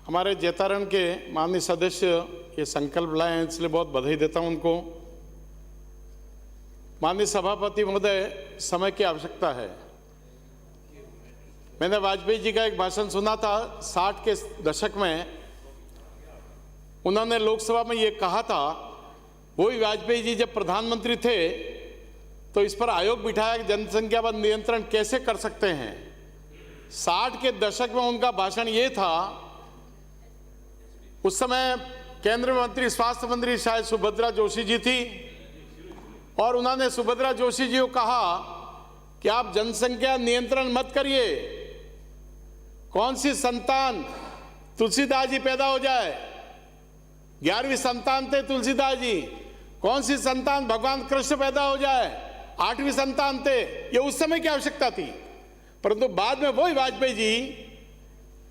हमारे जैतारण के माननीय सदस्य ये संकल्प लाए हैं, इसलिए बहुत बधाई देता हूं उनको। माननीय सभापति महोदय, समय की आवश्यकता है। मैंने वाजपेयी जी का एक भाषण सुना था 60 के दशक में। उन्होंने लोकसभा में ये कहा था, वही वाजपेयी जी जब प्रधानमंत्री थे तो इस पर आयोग बिठाया कि जनसंख्या पर नियंत्रण कैसे कर सकते हैं। 60 के दशक में उनका भाषण ये था। उस समय केंद्रीय मंत्री, स्वास्थ्य मंत्री शायद सुभद्रा जोशी जी थी, और उन्होंने सुभद्रा जोशी जी को कहा कि आप जनसंख्या नियंत्रण मत करिए। कौन सी संतान तुलसीदास जी पैदा हो जाए, 11वीं संतान थे तुलसीदास जी। कौन सी संतान भगवान कृष्ण पैदा हो जाए, 8वीं संतान थे। ये उस समय की आवश्यकता थी, परंतु बाद में वही वाजपेयी जी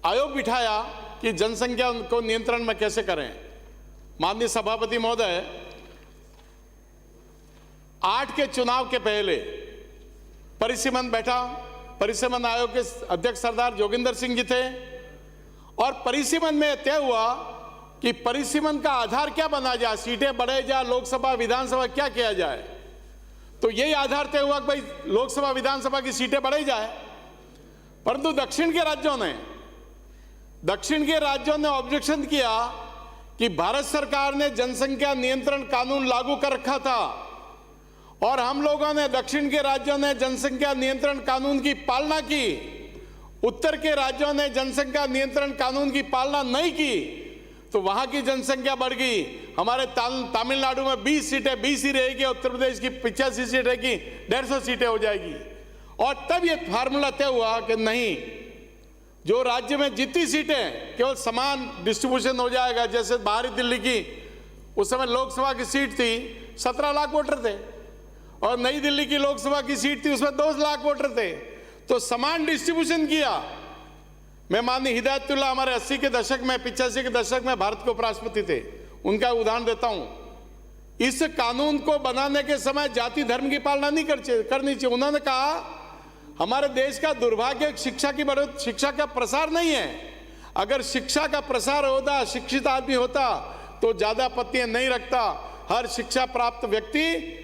आयोग बिठाया कि जनसंख्या को नियंत्रण में कैसे करें। माननीय सभापति महोदय, 8 के चुनाव के पहले परिसीमन बैठा। परिसीमन आयोग के अध्यक्ष सरदार जोगिंदर सिंह जी थे, और परिसीमन में तय हुआ कि परिसीमन का आधार क्या बना जाए, सीटें बढ़े जाए, लोकसभा विधानसभा क्या किया जाए। तो यही आधार तय हुआ कि भाई लोकसभा विधानसभा की सीटें बढ़े जाए। परंतु दक्षिण के राज्यों ने ऑब्जेक्शन किया कि भारत सरकार ने जनसंख्या नियंत्रण कानून लागू कर रखा था, और हम लोगों ने, दक्षिण के राज्यों ने जनसंख्या नियंत्रण कानून की पालना की। उत्तर के राज्यों ने जनसंख्या नियंत्रण कानून की पालना नहीं की, तो वहां की जनसंख्या बढ़ गई। हमारे तमिलनाडु में 20 सीटें 20 ही रहेगी, उत्तर प्रदेश की 85 सीटें रहेगी, 150 सीटें हो जाएगी। और तब ये फार्मूला तय हुआ कि नहीं, जो राज्य में जितनी सीटें केवल समान डिस्ट्रीब्यूशन हो जाएगा। जैसे बाहरी दिल्ली की उस समय लोकसभा की सीट थी, 17 लाख वोटर थे, और नई दिल्ली की लोकसभा की सीट थी, उसमें 2 लाख वोटर थे। तो समान डिस्ट्रीब्यूशन किया। मैं माननीय हिदायतुल्लाह, हमारे 80 के दशक में, 85 के दशक में भारत के उपराष्ट्रपति थे, उनका उदाहरण देता हूं। इस कानून को बनाने के समय जाति धर्म की पालना नहीं करनी चाहिए। उन्होंने कहा, हमारे देश का दुर्भाग्य शिक्षा का प्रसार नहीं है। अगर शिक्षा का प्रसार होता, शिक्षित आदमी होता, तो ज्यादा पत्नियां नहीं रखता। हर शिक्षा प्राप्त व्यक्ति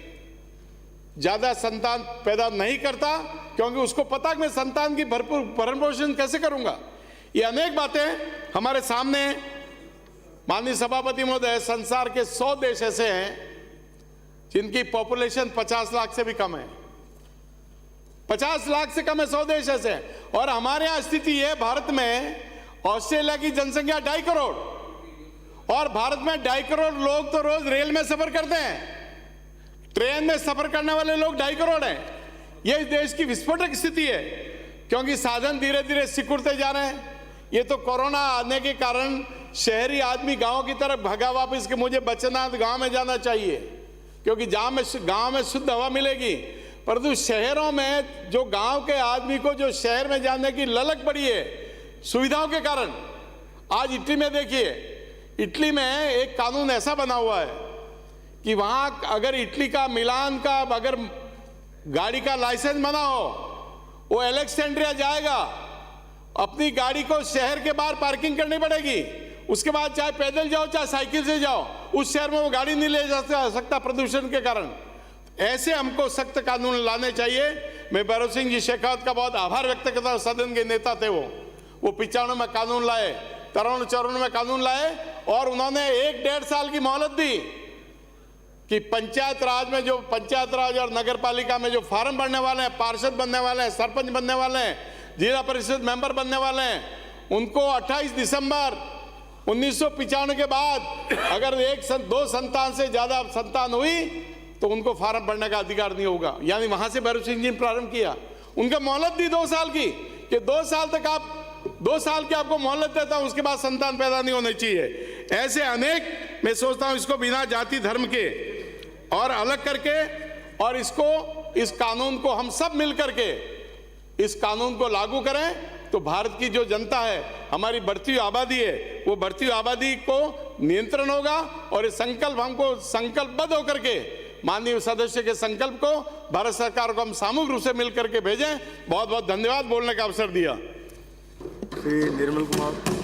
ज्यादा संतान पैदा नहीं करता, क्योंकि उसको पता कि मैं संतान की भरपूर भरण पोषण कैसे करूंगा। ये अनेक बातें हमारे सामने। माननीय सभापति महोदय, संसार के 100 देश ऐसे हैं जिनकी पॉपुलेशन 50 लाख से भी कम है। 50 लाख से कम है 100 देश ऐसे हैं। और हमारे यहां स्थिति है, भारत में ऑस्ट्रेलिया की जनसंख्या 2.5 करोड़, और भारत में 2.5 करोड़ लोग तो रोज रेल में सफर करते हैं। ट्रेन में सफर करने वाले लोग 2.5 करोड़ हैं। यह देश की विस्फोटक स्थिति है, क्योंकि साधन धीरे धीरे सिकुड़ते जा रहे हैं। ये तो कोरोना आने के कारण शहरी आदमी गांव की तरफ भगा वापस कि मुझे बचना, गांव में जाना चाहिए, क्योंकि गांव में शुद्ध हवा मिलेगी। परंतु शहरों में जो गांव के आदमी को जो शहर में जाने की ललक पड़ी है सुविधाओं के कारण। आज इटली में देखिए, इटली में एक कानून ऐसा बना हुआ है कि वहां अगर इटली का, मिलान का अगर गाड़ी का लाइसेंस बना हो, वो अलेक्जेंड्रिया जाएगा, अपनी गाड़ी को शहर के बाहर पार्किंग करनी पड़ेगी। उसके बाद चाहे पैदल जाओ चाहे साइकिल से जाओ, उस शहर में वो गाड़ी नहीं ले जा सकता प्रदूषण के कारण। ऐसे हमको सख्त कानून लाने चाहिए। मैं भैरव सिंह जी शेखावत का बहुत आभार व्यक्त करता हूं। सदन के नेता थे वो 95 में कानून लाए, 53-54 में कानून लाए, और उन्होंने 1-1.5 साल की मोहलत दी कि पंचायत राज और नगर पालिका में जो फार्म भरने वाले हैं, पार्षद बनने वाले हैं, सरपंच बनने वाले हैं, जिला परिषद मेंबर बनने वाले हैं, उनको 28 दिसंबर 1995 के बाद अगर 1-2 संतान से ज्यादा संतान हुई तो उनको फार्म भरने का अधिकार नहीं होगा। यानी वहां से भैरव सिंह जी ने प्रारंभ किया। उनका मोहलत दी 2 साल की, कि 2 साल तक आप 2 साल की आपको मोहलत देता हूं, उसके बाद संतान पैदा नहीं होनी चाहिए। ऐसे अनेक, मैं सोचता हूं इसको बिना जाति धर्म के और अलग करके, और इस कानून को हम सब मिल करके इस कानून को लागू करें, तो भारत की जो जनता है, हमारी बढ़ती हुई आबादी है, वो बढ़ती हुई आबादी को नियंत्रण होगा। और ये संकल्प हमको संकल्पबद्ध होकर के, माननीय सदस्य के संकल्प को भारत सरकार को हम सामूहिक रूप से मिलकर के भेजें। बहुत बहुत धन्यवाद। बोलने का अवसर दिया। श्री निर्मल कुमार।